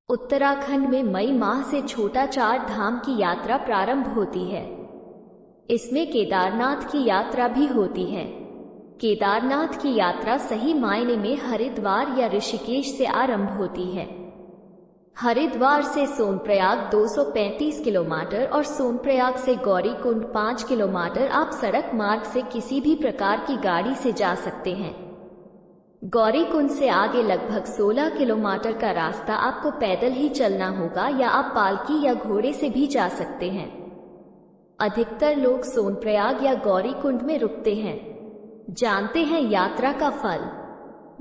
उत्तराखंड में मई माह से छोटा चार धाम की यात्रा प्रारंभ होती है। इसमें केदारनाथ की यात्रा भी होती है। केदारनाथ की यात्रा सही मायने में हरिद्वार या ऋषिकेश से आरंभ होती है। हरिद्वार से सोनप्रयाग 235 किलोमीटर और सोनप्रयाग से गौरीकुंड 5 किलोमीटर। आप सड़क मार्ग से किसी भी प्रकार की गाड़ी से जा सकते हैं। गौरीकुंड से आगे लगभग 16 किलोमीटर का रास्ता आपको पैदल ही चलना होगा या आप पालकी या घोड़े से भी जा सकते हैं। अधिकतर लोग सोनप्रयाग या गौरीकुंड में रुकते हैं। जानते हैं यात्रा का फल।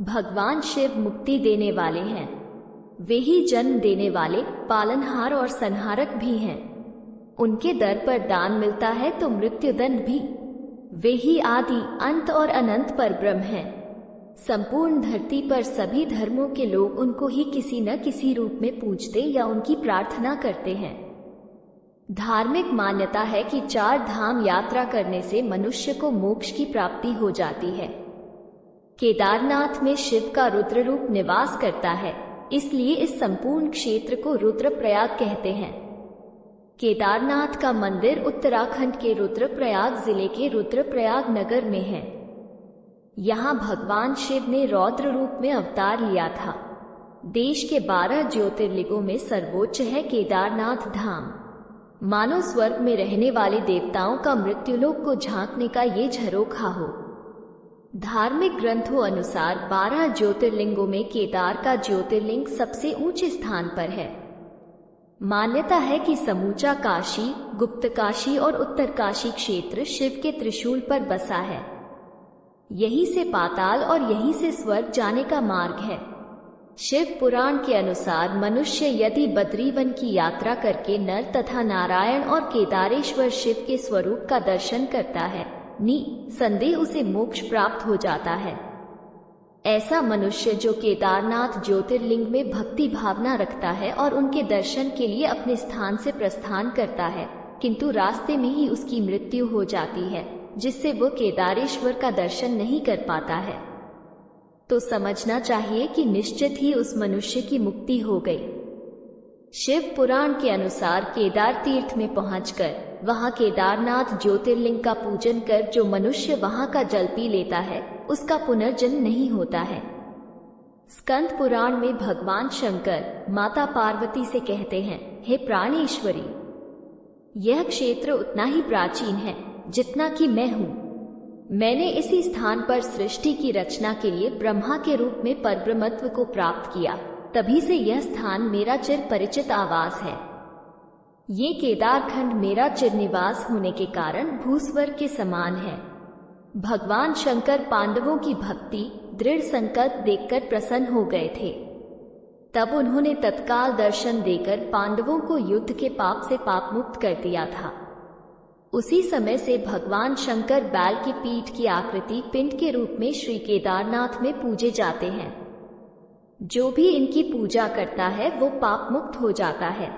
भगवान शिव मुक्ति देने वाले हैं। वे ही जन्म देने वाले, पालनहार और संहारक भी हैं। उनके दर पर दान मिलता है तो मृत्युदंड भी। वे ही आदि, अंत और अनंत परब्रह्म हैं। संपूर्ण धरती पर सभी धर्मों के लोग उनको ही किसी न किसी रूप में पूजते या उनकी प्रार्थना करते हैं। धार्मिक मान्यता है कि चार धाम यात्रा करने से मनुष्य को मोक्ष की प्राप्ति हो जाती है। केदारनाथ में शिव का रुद्र रूप निवास करता है, इसलिए इस संपूर्ण क्षेत्र को रुद्रप्रयाग कहते हैं। केदारनाथ का मंदिर उत्तराखंड के रुद्रप्रयाग जिले के रुद्रप्रयाग नगर में है। यहाँ भगवान शिव ने रौद्र रूप में अवतार लिया था। देश के 12 ज्योतिर्लिंगों में सर्वोच्च है केदारनाथ धाम। मानो स्वर्ग में रहने वाले देवताओं का मृत्युलोक को झांकने का ये झरोखा हो। धार्मिक ग्रंथों अनुसार 12 ज्योतिर्लिंगों में केदार का ज्योतिर्लिंग सबसे ऊंचे स्थान पर है। मान्यता है कि समूचा काशी, गुप्तकाशी और उत्तरकाशी क्षेत्र शिव के त्रिशूल पर बसा है। यहीं से पाताल और यहीं से स्वर्ग जाने का मार्ग है। शिव पुराण के अनुसार मनुष्य यदि बद्रीवन की यात्रा करके नर तथा नारायण और केदारेश्वर शिव के स्वरूप का दर्शन करता है, निसंदेह उसे मोक्ष प्राप्त हो जाता है। ऐसा मनुष्य जो केदारनाथ ज्योतिर्लिंग में भक्ति भावना रखता है और उनके दर्शन के लिए अपने स्थान से प्रस्थान करता है, किंतु रास्ते में ही उसकी मृत्यु हो जाती है, जिससे वो केदारेश्वर का दर्शन नहीं कर पाता है, तो समझना चाहिए कि निश्चित ही उस मनुष्य की मुक्ति हो गई। शिव पुराण के अनुसार केदार तीर्थ में पहुंचकर वहां केदारनाथ ज्योतिर्लिंग का पूजन कर जो मनुष्य वहां का जल पी लेता है, उसका पुनर्जन्म नहीं होता है। स्कंद पुराण में भगवान शंकर माता पार्वती से कहते हैं, हे प्राणेश्वरी, यह क्षेत्र उतना ही प्राचीन है जितना कि मैं हूँ। मैंने इसी स्थान पर सृष्टि की रचना के लिए ब्रह्मा के रूप में परब्रह्मत्व को प्राप्त किया, तभी से यह स्थान मेरा चिर परिचित आवास है। ये केदारखंड मेरा चिर निवास होने के कारण भूस्वर्ग के समान है। भगवान शंकर पांडवों की भक्ति, दृढ़ संकल्प देखकर प्रसन्न हो गए थे। तब उन्होंने तत्काल दर्शन देकर पांडवों को युद्ध के पाप से पाप मुक्त कर दिया था। उसी समय से भगवान शंकर बैल की पीठ की आकृति पिंड के रूप में श्री केदारनाथ में पूजे जाते हैं। जो भी इनकी पूजा करता है वो पाप मुक्त हो जाता है।